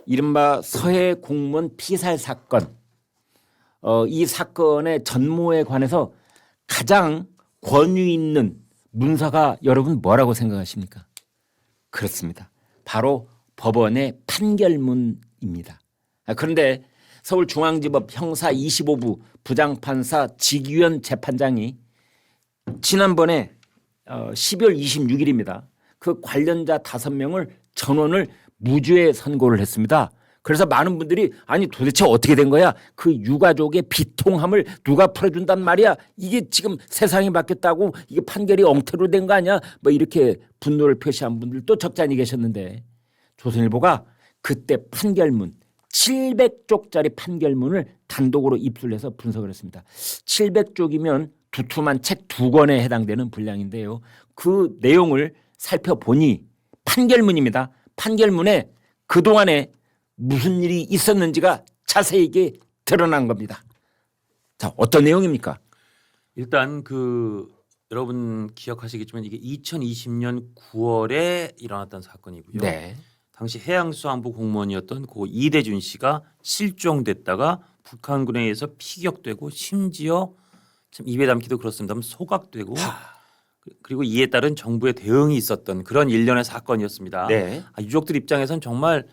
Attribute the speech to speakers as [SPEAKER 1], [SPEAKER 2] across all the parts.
[SPEAKER 1] 이른바 서해 공무원 피살 사건. 이 사건의 전모에 관해서 가장 권위 있는 문서가 여러분 뭐라고 생각하십니까? 그렇습니다. 바로 법원의 판결문입니다. 그런데 서울중앙지법 형사 25부 부장판사 직위원 재판장이 지난번에 12월 26일입니다. 그 관련자 5명을 전원을 무죄 선고를 했습니다. 그래서 많은 분들이 아니 도대체 어떻게 된 거야? 그 유가족의 비통함을 누가 풀어준단 말이야? 이게 지금 세상이 바뀌었다고 이게 판결이 엉터리로 된 거 아니야? 뭐 이렇게 분노를 표시한 분들도 적잖이 계셨는데 조선일보가 그때 판결문 700쪽짜리 판결문을 단독으로 입수해서 분석을 했습니다. 700쪽이면 두툼한 책 2권에 해당되는 분량인데요. 그 내용을 살펴보니 판결문입니다. 판결문에 그동안에 무슨 일이 있었는지가 자세하게 드러난 겁니다. 자, 어떤 내용입니까?
[SPEAKER 2] 일단 여러분 기억하시겠지만 이게 2020년 9월에 일어났던 사건이고요.
[SPEAKER 1] 네.
[SPEAKER 2] 당시 해양수산부 공무원이었던 고 이대준 씨가 실종됐다가 북한군에 의해서 피격되고 심지어 참 입에 담기도 그렇습니다만 소각되고 그리고 이에 따른 정부의 대응이 있었던 그런 일련의 사건이었습니다.
[SPEAKER 1] 네.
[SPEAKER 2] 유족들 입장에선 정말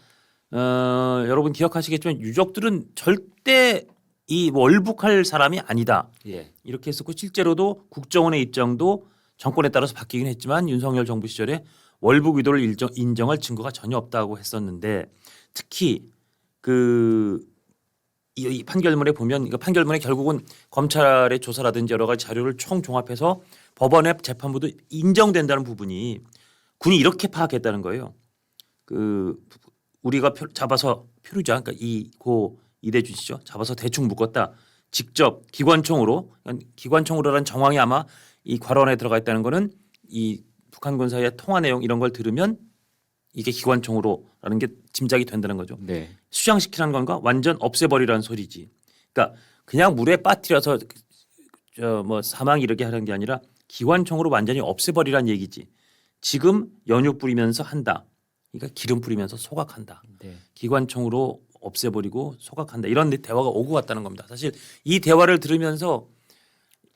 [SPEAKER 2] 여러분 기억하시겠지만 유족들은 절대 이 월북할 사람이 아니다.
[SPEAKER 1] 예.
[SPEAKER 2] 이렇게 했었고 실제로도 국정원의 입장도 정권에 따라서 바뀌긴 했지만 윤석열 정부 시절에 월북 의도를 인정할 증거가 전혀 없다고 했었는데 특히 이 판결문에 보면 이 판결문에 결국은 검찰의 조사라든지 여러 가지 자료를 총종합해서 법원의 재판부도 인정된다는 부분이 군이 이렇게 파악했다는 거예요. 우리가 잡아서 표류자 그러니까 고 이대준 씨죠. 잡아서 대충 묶었다. 직접 기관총으로라는 정황이 아마 이 괄호안에 들어가 있다는 거는 이 북한 군사의 통화 내용 이런 걸 들으면 이게 기관총으로라는 게 짐작이 된다는 거죠.
[SPEAKER 1] 네.
[SPEAKER 2] 수장시키라는 건가 완전 없애버리라는 소리지. 그러니까 그냥 물에 빠뜨려서 사망 이르게 하는 게 아니라 기관총으로 완전히 없애버리라는 얘기지. 지금 연유 뿌리면서 한다. 그러니까 기름 뿌리면서 소각한다.
[SPEAKER 1] 네.
[SPEAKER 2] 기관총으로 없애버리고 소각한다. 이런 대화가 오고 갔다는 겁니다. 사실 이 대화를 들으면서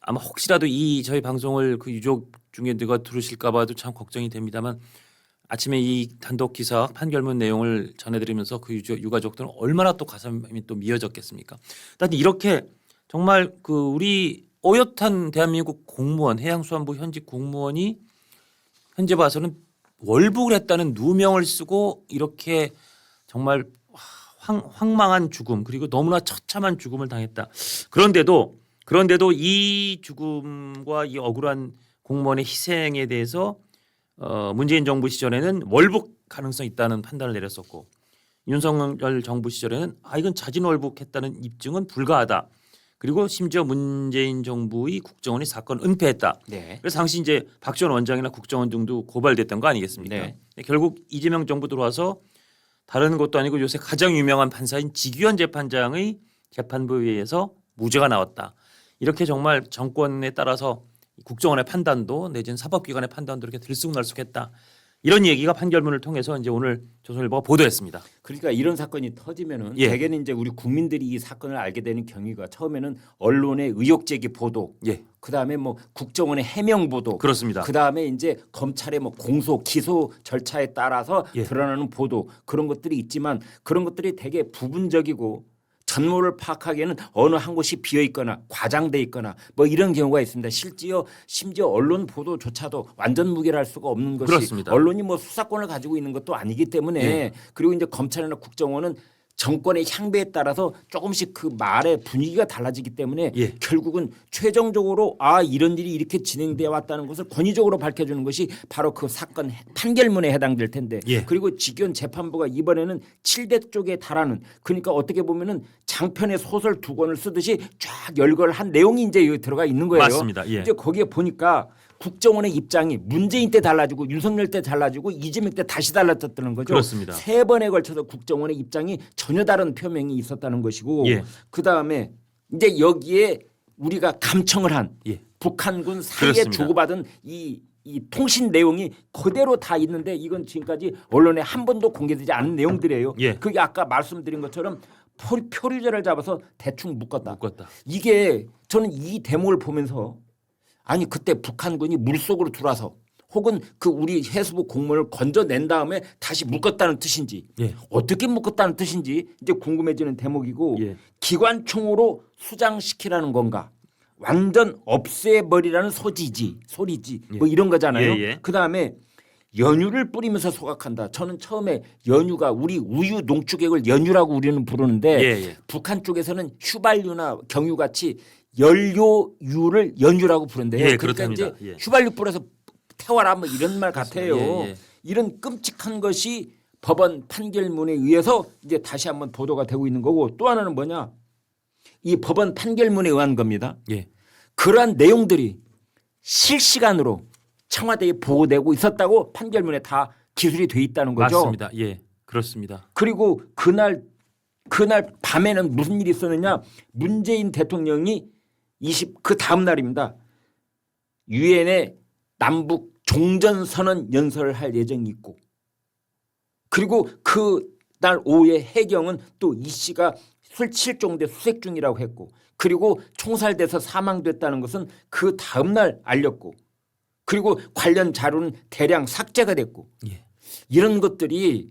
[SPEAKER 2] 아마 혹시라도 저희 방송을 그 유족 중에 누가 들으실까 봐도 참 걱정이 됩니다만 아침에 이 단독 기사 판결문 내용을 전해드리면서 그 유가족들은 얼마나 또 가슴이 또 미어졌겠습니까? 일단 이렇게 정말 우리 어엿한 대한민국 공무원 해양수산부 현직 공무원이 현재 봐서는 월북을 했다는 누명을 쓰고 이렇게 정말 황망한 죽음 그리고 너무나 처참한 죽음을 당했다. 그런데도 이 죽음과 이 억울한 공무원의 희생에 대해서 문재인 정부 시절에는 월북 가능성이 있다는 판단을 내렸었고 윤석열 정부 시절에는 이건 자진 월북했다는 입증은 불가하다. 그리고 심지어 문재인 정부의 국정원이 사건을 은폐했다.
[SPEAKER 1] 네.
[SPEAKER 2] 그래서 당시 이제 박지원 원장이나 국정원 등도 고발됐던 거 아니겠습니까?
[SPEAKER 1] 네.
[SPEAKER 2] 결국 이재명 정부 들어와서 다른 것도 아니고 요새 가장 유명한 판사인 직위원 재판장의 재판부에 의해서 무죄가 나왔다. 이렇게 정말 정권에 따라서 국정원의 판단도 내지는 사법기관의 판단도 이렇게 들쑥날쑥했다. 이런 얘기가 판결문을 통해서 이제 오늘 조선일보가 보도했습니다.
[SPEAKER 1] 그러니까 이런 사건이 터지면은
[SPEAKER 2] 예.
[SPEAKER 1] 대개는 이제 우리 국민들이 이 사건을 알게 되는 경위가 처음에는 언론의 의혹 제기 보도,
[SPEAKER 2] 예.
[SPEAKER 1] 그다음에 뭐 국정원의 해명 보도,
[SPEAKER 2] 그렇습니다.
[SPEAKER 1] 그다음에 이제 검찰의 뭐 공소 기소 절차에 따라서
[SPEAKER 2] 예.
[SPEAKER 1] 드러나는 보도 그런 것들이 있지만 그런 것들이 되게 부분적이고 전모를 파악하기에는 어느 한 곳이 비어 있거나 과장돼 있거나 뭐 이런 경우가 있습니다. 심지어 언론 보도조차도 완전 무결할 수가 없는 것이
[SPEAKER 2] 그렇습니다.
[SPEAKER 1] 언론이 뭐 수사권을 가지고 있는 것도 아니기 때문에
[SPEAKER 2] 예.
[SPEAKER 1] 그리고 이제 검찰이나 국정원은 정권의 향배에 따라서 조금씩 그 말의 분위기가 달라지기 때문에
[SPEAKER 2] 예.
[SPEAKER 1] 결국은 최종적으로 이런 일이 이렇게 진행되어 왔다는 것을 권위적으로 밝혀주는 것이 바로 그 사건 판결문에 해당될 텐데
[SPEAKER 2] 예.
[SPEAKER 1] 그리고 직위원 재판부가 이번에는 700쪽에 달하는 그러니까 어떻게 보면은 장편의 소설 2권을 쓰듯이 쫙 열거한 내용이 이제 여기 들어가 있는 거예요.
[SPEAKER 2] 맞습니다. 예.
[SPEAKER 1] 이제 거기에 보니까 국정원의 입장이 문재인 때 달라지고 윤석열 때 달라지고 이재명 때 다시 달라졌다는 거죠.
[SPEAKER 2] 그렇습니다.
[SPEAKER 1] 3번에 걸쳐서 국정원의 입장이 전혀 다른 표명이 있었다는 것이고
[SPEAKER 2] 예.
[SPEAKER 1] 그다음에 이제 여기에 우리가 감청을 한
[SPEAKER 2] 예.
[SPEAKER 1] 북한군 사이에
[SPEAKER 2] 그렇습니다.
[SPEAKER 1] 주고받은 이 이 통신 내용이 그대로 다 있는데 이건 지금까지 언론에 한 번도 공개되지 않은 내용들이에요.
[SPEAKER 2] 예.
[SPEAKER 1] 그게 아까 말씀드린 것처럼 표류자를 잡아서 대충 묶었다.
[SPEAKER 2] 묶었다.
[SPEAKER 1] 이게 저는 이 대목을 보면서 아니 그때 북한군이 물속으로 들어와서 혹은 그 우리 해수부 공무원을 건져낸 다음에 다시 묶었다는 뜻인지
[SPEAKER 2] 예.
[SPEAKER 1] 어떻게 묶었다는 뜻인지 이제 궁금해지는 대목이고
[SPEAKER 2] 예.
[SPEAKER 1] 기관총으로 수장시키라는 건가 완전 없애버리라는 소리지 뭐 이런 거잖아요.
[SPEAKER 2] 예, 예.
[SPEAKER 1] 그다음에 연유를 뿌리면서 소각한다. 저는 처음에 연유가 우리 우유 농축액을 연유라고 우리는 부르는데
[SPEAKER 2] 예, 예.
[SPEAKER 1] 북한 쪽에서는 휘발유나 경유같이 연료유를 연유라고 부른대요.
[SPEAKER 2] 예,
[SPEAKER 1] 그러니까
[SPEAKER 2] 그렇답니다.
[SPEAKER 1] 이제
[SPEAKER 2] 예.
[SPEAKER 1] 휘발유 뿌려서 태워라 뭐 이런 말 같아요.
[SPEAKER 2] 예, 예.
[SPEAKER 1] 이런 끔찍한 것이 법원 판결문에 의해서 이제 다시 한번 보도가 되고 있는 거고 또 하나는 뭐냐? 이 법원 판결문에 의한 겁니다.
[SPEAKER 2] 예.
[SPEAKER 1] 그러한 내용들이 실시간으로 청와대에 보고되고 있었다고 판결문에 다 기술이 돼 있다는 거죠.
[SPEAKER 2] 맞습니다. 예. 그렇습니다.
[SPEAKER 1] 그리고 그날 밤에는 무슨 일이 있었느냐? 문재인 대통령이 그 다음 날입니다. 유엔에 남북 종전선언 연설을 할 예정이 있고 그리고 그 날 오후에 해경은 또 이 씨가 실종돼 수색 중이라고 했고 그리고 총살돼서 사망됐다는 것은 그 다음 날 알렸고 그리고 관련 자료는 대량 삭제가 됐고
[SPEAKER 2] 예.
[SPEAKER 1] 이런 것들이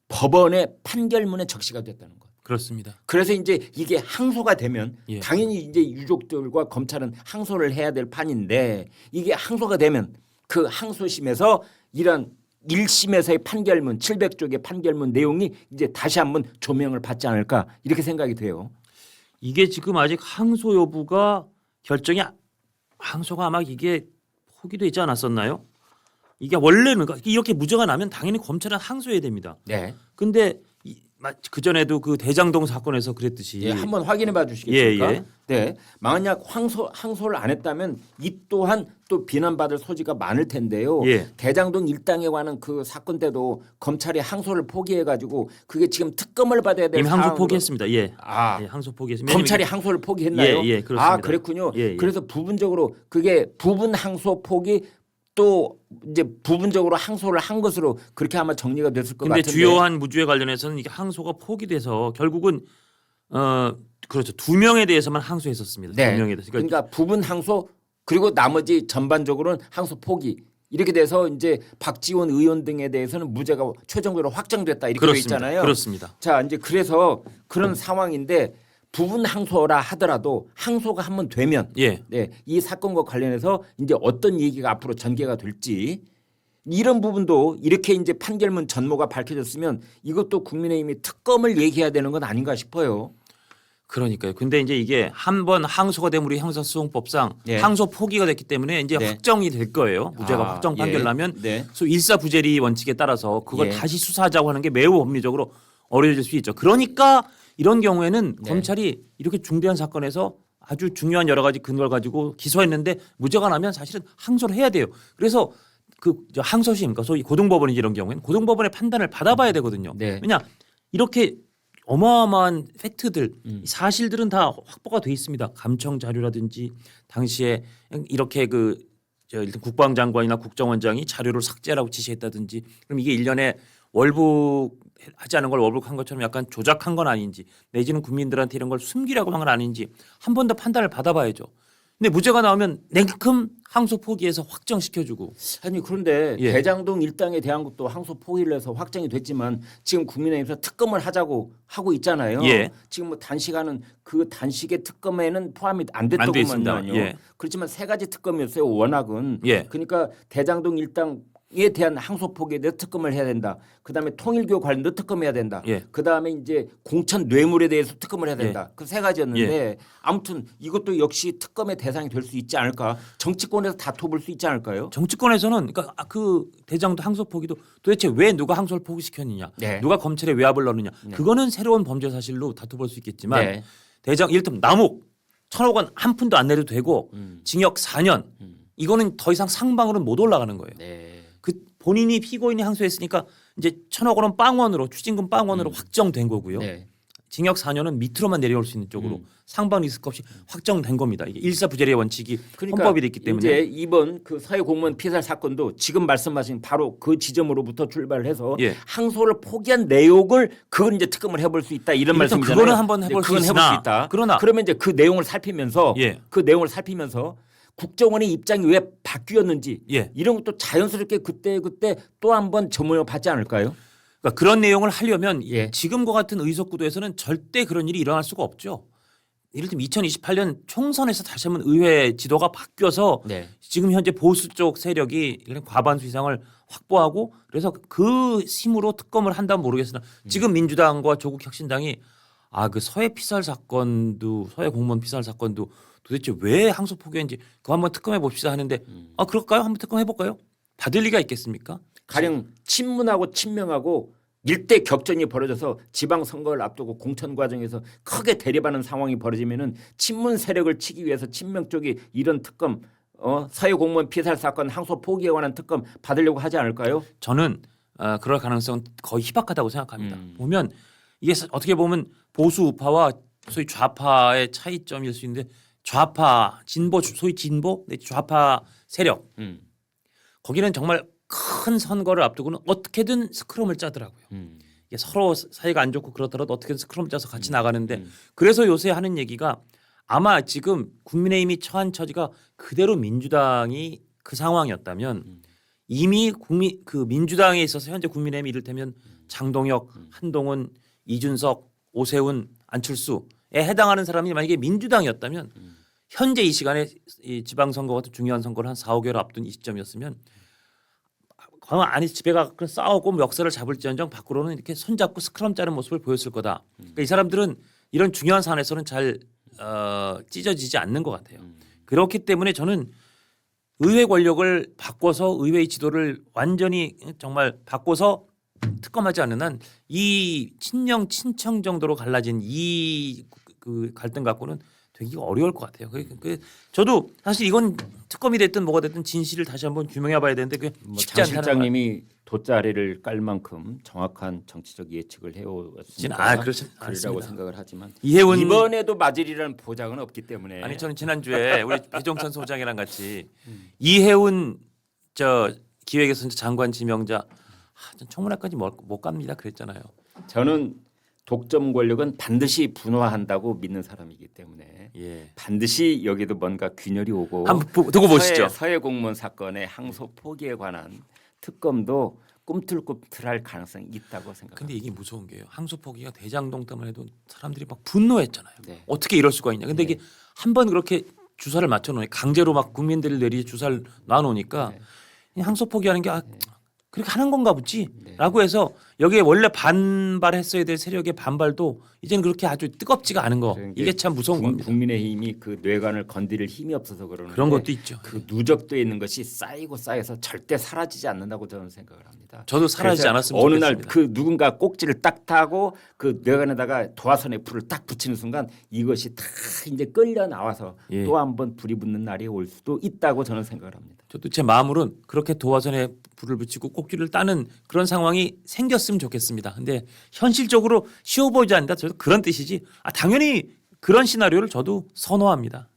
[SPEAKER 1] 법원의 판결문에 적시가 됐다는 것.
[SPEAKER 2] 그렇습니다.
[SPEAKER 1] 그래서 이제 이게 항소가 되면
[SPEAKER 2] 예.
[SPEAKER 1] 당연히 이제 유족들과 검찰은 항소를 해야 될 판인데 이게 항소가 되면 그 항소심에서 이런 1심에서의 판결문 700쪽의 판결문 내용이 이제 다시 한번 조명을 받지 않을까 이렇게 생각이 돼요.
[SPEAKER 2] 이게 지금 아직 항소 여부가 결정이 항소가 아마 이게 포기되지 않았었나요? 이게 원래는 그러니까 이렇게 무죄가 나면 당연히 검찰은 항소해야 됩니다.
[SPEAKER 1] 네.
[SPEAKER 2] 근데 그 전에도 그 대장동 사건에서 그랬듯이
[SPEAKER 1] 예, 한번 확인해 봐 주시겠습니까?
[SPEAKER 2] 예, 예.
[SPEAKER 1] 네. 만약 항소를 안 했다면 이 또한 또 비난받을 소지가 많을 텐데요.
[SPEAKER 2] 예.
[SPEAKER 1] 대장동 일당에 관한 그 사건 때도 검찰이 항소를 포기해 가지고 그게 지금 특검을 받아야 될
[SPEAKER 2] 이미 항소
[SPEAKER 1] 사항으로
[SPEAKER 2] 포기했습니다. 예.
[SPEAKER 1] 아,
[SPEAKER 2] 예, 항소 포기했습니다.
[SPEAKER 1] 검찰이 항소를 포기했나요?
[SPEAKER 2] 예, 예, 그렇습니다.
[SPEAKER 1] 아, 그랬군요.
[SPEAKER 2] 예, 예.
[SPEAKER 1] 그래서 부분적으로 그게 부분 항소 포기 또 이제 부분적으로 항소를 한 것으로 그렇게 아마 정리가 됐을 것
[SPEAKER 2] 근데
[SPEAKER 1] 같은데.
[SPEAKER 2] 주요한 무죄 관련해서는 이게 항소가 포기돼서 결국은 그렇죠. 2명에 대해서만 항소했었습니다.
[SPEAKER 1] 네.
[SPEAKER 2] 2명에 대해서.
[SPEAKER 1] 그러니까 부분 항소 그리고 나머지 전반적으로는 항소 포기. 이렇게 돼서 이제 박지원 의원 등에 대해서는 무죄가 최종적으로 확정됐다 이렇게 돼
[SPEAKER 2] 그렇습니다.
[SPEAKER 1] 있잖아요.
[SPEAKER 2] 그렇습니다.
[SPEAKER 1] 자, 이제 그래서 그런 상황인데 부분 항소라 하더라도 항소가 한번 되면
[SPEAKER 2] 예.
[SPEAKER 1] 네, 이 사건과 관련해서 이제 어떤 얘기가 앞으로 전개가 될지 이런 부분도 이렇게 이제 판결문 전모가 밝혀졌으면 이것도 국민의힘이 특검을 얘기해야 되는 건 아닌가 싶어요.
[SPEAKER 2] 그러니까요. 근데 이제 이게 한번 항소가 되면 우리 형사소송법상
[SPEAKER 1] 예.
[SPEAKER 2] 항소 포기가 됐기 때문에 이제
[SPEAKER 1] 네.
[SPEAKER 2] 확정이 될 거예요. 무죄가
[SPEAKER 1] 아,
[SPEAKER 2] 확정 판결
[SPEAKER 1] 예.
[SPEAKER 2] 나면
[SPEAKER 1] 네.
[SPEAKER 2] 소위 일사부재리 원칙에 따라서 그걸
[SPEAKER 1] 예.
[SPEAKER 2] 다시 수사하자고 하는 게 매우 법리적으로 어려워질 수 있죠. 그러니까 이런 경우에는
[SPEAKER 1] 네.
[SPEAKER 2] 검찰이 이렇게 중대한 사건에서 아주 중요한 여러 가지 근거를 가지고 기소했는데 무죄가 나면 사실은 항소를 해야 돼요. 그래서 그 항소심, 그러니까 소위 고등법원이지 이런 경우에는 고등법원의 판단을 받아봐야 되거든요.
[SPEAKER 1] 네.
[SPEAKER 2] 왜냐 이렇게 어마어마한 팩트들, 사실들은 다 확보가 돼 있습니다. 감청 자료라든지 당시에 이렇게 일단 국방장관이나 국정원장이 자료를 삭제하라고 지시했다든지 그럼 이게 일련의 월북하지 않은 걸 월북한 것처럼 약간 조작한 건 아닌지 내지는 국민들한테 이런 걸 숨기려고 한 건 아닌지 한 번 더 판단을 받아봐야죠. 근데 무죄가 나오면 냉큼 항소 포기해서 확정시켜주고.
[SPEAKER 1] 아니 그런데
[SPEAKER 2] 예.
[SPEAKER 1] 대장동 일당에 대한 것도 항소 포기를 해서 확정이 됐지만 지금 국민의힘에서 특검을 하자고 하고 있잖아요.
[SPEAKER 2] 예.
[SPEAKER 1] 지금 뭐 단시간은 그 단식의 특검에는 포함이 안
[SPEAKER 2] 안 돼
[SPEAKER 1] 됐더구만요.
[SPEAKER 2] 있습니다. 예.
[SPEAKER 1] 그렇지만 세 가지 특검이었어요. 워낙은.
[SPEAKER 2] 예.
[SPEAKER 1] 그러니까 대장동 일당에 대한 항소 포기에 대해서 특검을 해야 된다. 그다음에 통일교 관련도 특검해야 된다.
[SPEAKER 2] 예.
[SPEAKER 1] 그다음에 이제 공천 뇌물에 대해서 특검을 해야 된다. 그 세 가지였는데 아무튼 이것도 역시 특검의 대상이 될 수 있지 않을까? 정치권에서 다퉈볼 수 있지 않을까요?
[SPEAKER 2] 정치권에서는 그러니까 그 대장도 항소 포기도 도대체 왜 누가 항소를 포기시켰느냐,
[SPEAKER 1] 네.
[SPEAKER 2] 누가 검찰에 외압을 넣느냐, 그거는 새로운 범죄 사실로 다퉈볼 수 있겠지만
[SPEAKER 1] 네.
[SPEAKER 2] 이를테면 남욱 1,000억 원 한 푼도 안 내도 되고 징역 4년 이거는 더 이상 상방으로는 못 올라가는 거예요.
[SPEAKER 1] 네.
[SPEAKER 2] 그 본인이 피고인이 항소했으니까 이제 1,000억 원은 빵원으로 추징금 빵원으로 확정된 거고요.
[SPEAKER 1] 네.
[SPEAKER 2] 징역 4년은 밑으로만 내려올 수 있는 쪽으로 상방 리스크 없이 확정된 겁니다. 이게 일사부재리의 원칙이 헌법이 됐기 때문에
[SPEAKER 1] 이제 이번 그 사회 공무원 피살 사건도 지금 말씀하신 바로 그 지점으로부터 출발해서
[SPEAKER 2] 예.
[SPEAKER 1] 항소를 포기한 내용을 그걸 이제 특검을 해볼 수 있다 이런
[SPEAKER 2] 일단
[SPEAKER 1] 말씀이잖아요.
[SPEAKER 2] 그거는 한번 해볼 수
[SPEAKER 1] 그건 해볼
[SPEAKER 2] 있으나
[SPEAKER 1] 수 있다.
[SPEAKER 2] 그러나
[SPEAKER 1] 그러면 이제 그 내용을 살피면서
[SPEAKER 2] 예.
[SPEAKER 1] 그 내용을 살피면서 국정원의 입장이 왜 바뀌었는지
[SPEAKER 2] 예.
[SPEAKER 1] 이런 것도 자연스럽게 그때 또 한번 점을 받지 않을까요?
[SPEAKER 2] 그러니까 그런 내용을 하려면
[SPEAKER 1] 예.
[SPEAKER 2] 지금과 같은 의석 구도에서는 절대 그런 일이 일어날 수가 없죠. 예를 들면 2028년 총선에서 다시 한번 의회 지도가 바뀌어서
[SPEAKER 1] 네.
[SPEAKER 2] 지금 현재 보수 쪽 세력이 과반수 이상을 확보하고 그래서 그 힘으로 특검을 한다면 모르겠으나 지금 민주당과 조국 혁신당이 그 서해 피살 사건도 서해 공무원 피살 사건도 도대체 왜 항소 포기했는지 그거 한번 특검해 봅시다 하는데 그럴까요? 한번 특검해 볼까요? 받을 리가 있겠습니까?
[SPEAKER 1] 가령 친문하고 친명하고 일대 격전이 벌어져서 지방선거를 앞두고 공천 과정에서 크게 대립하는 상황이 벌어지면은 친문 세력을 치기 위해서 친명 쪽이 이런 특검 사회 공무원 피살 사건 항소 포기에 관한 특검 받으려고 하지 않을까요?
[SPEAKER 2] 저는 그럴 가능성은 거의 희박하다고 생각합니다. 보면 이게 어떻게 보면 보수 우파와 소위 좌파의 차이점일 수 있는데 좌파 진보 소위 진보 좌파 세력 거기는 정말 큰 선거를 앞두고는 어떻게든 스크럼을 짜더라고요. 이게 서로 사이가 안 좋고 그렇더라도 어떻게든 스크럼 짜서 같이 나가는데 그래서 요새 하는 얘기가 아마 지금 국민의힘이 처한 처지가 그대로 민주당이 그 상황이었다면 이미 그 민주당에 있어서 현재 국민의힘이 이를테면 장동혁, 한동훈, 이준석, 오세훈, 안철수에 해당하는 사람이 만약에 민주당이었다면 현재 이 시간에 이 지방선거 같은 중요한 선거를 한 4, 5개월 앞둔 이 시점이었으면 아니 집에 가 싸우고 역사를 잡을지언정 밖으로는 이렇게 손잡고 스크럼 짜는 모습을 보였을 거다. 그러니까 이 사람들은 이런 중요한 사안에서는 잘 찢어지지 않는 것 같아요. 그렇기 때문에 저는 의회 권력을 바꿔서 의회의 지도를 완전히 정말 바꿔서 특검하지 않는 한 이 친명 친청 정도로 갈라진 이 그 갈등 갖고는 되기가 어려울 것 같아요. 저도 사실 이건 특검이 됐든 뭐가 됐든 진실을 다시 한번 규명해봐야 되는데 그게 쉽지
[SPEAKER 1] 장
[SPEAKER 2] 않다는
[SPEAKER 1] 실장님이 돗자리를 깔 만큼 정확한 정치적 예측을 해왔으니까
[SPEAKER 2] 그렇지
[SPEAKER 1] 그리라고
[SPEAKER 2] 않습니다.
[SPEAKER 1] 생각을 하지만
[SPEAKER 2] 이해운
[SPEAKER 1] 이번에도 맞으리라는 보장은 없기 때문에
[SPEAKER 2] 아니 저는 지난주에 우리 배종찬 소장이랑 같이 이해운 기획에서 장관 지명자 전 청문회까지 못 갑니다 그랬잖아요.
[SPEAKER 1] 저는 독점 권력은 반드시 분화한다고 믿는 사람이기 때문에
[SPEAKER 2] 예.
[SPEAKER 1] 반드시 여기도 뭔가 균열이 오고
[SPEAKER 2] 한번 두고 보시죠.
[SPEAKER 1] 서해 공무원 사건의 항소 포기에 관한 특검도 꿈틀꿈틀할 가능성이 있다고 생각합니다.
[SPEAKER 2] 근데 이게 무서운 게요. 항소 포기가 대장동 때문에 해도 사람들이 막 분노했잖아요.
[SPEAKER 1] 네.
[SPEAKER 2] 어떻게 이럴 수가 있냐. 근데 이게 한 번 그렇게 주사를 맞춰 놓으니 강제로 막 국민들을 내리 주사를 놔 놓으니까 항소 포기하는 게 그렇게 하는 건가 보지라고 해서 여기에 원래 반발했어야 될 세력의 반발도 이제는 그렇게 아주 뜨겁지가 않은 거. 이게 참 무서운 겁니다.
[SPEAKER 1] 국민의힘이 그 뇌관을 건드릴 힘이 없어서 그러는데
[SPEAKER 2] 그런 것도 있죠.
[SPEAKER 1] 그 누적돼 있는 것이 쌓여서 절대 사라지지 않는다고 저는 생각을 합니다.
[SPEAKER 2] 저도 사라지지
[SPEAKER 1] 그래서
[SPEAKER 2] 않았으면
[SPEAKER 1] 어느
[SPEAKER 2] 좋겠습니다.
[SPEAKER 1] 날 그 누군가 꼭지를 딱 타고 그 뇌관에다가 도화선에 불을 딱 붙이는 순간 이것이 다 이제 끌려 나와서
[SPEAKER 2] 예.
[SPEAKER 1] 또 한번 불이 붙는 날이 올 수도 있다고 저는 생각을 합니다.
[SPEAKER 2] 저도 제 마음으로는 그렇게 도화선에 불을 붙이고 꼭지를 따는 그런 상황이 생겼으면 좋겠습니다. 근데 현실적으로 쉬워 보이지 않는다. 저도 그런 뜻이지. 당연히 그런 시나리오를 저도 선호합니다.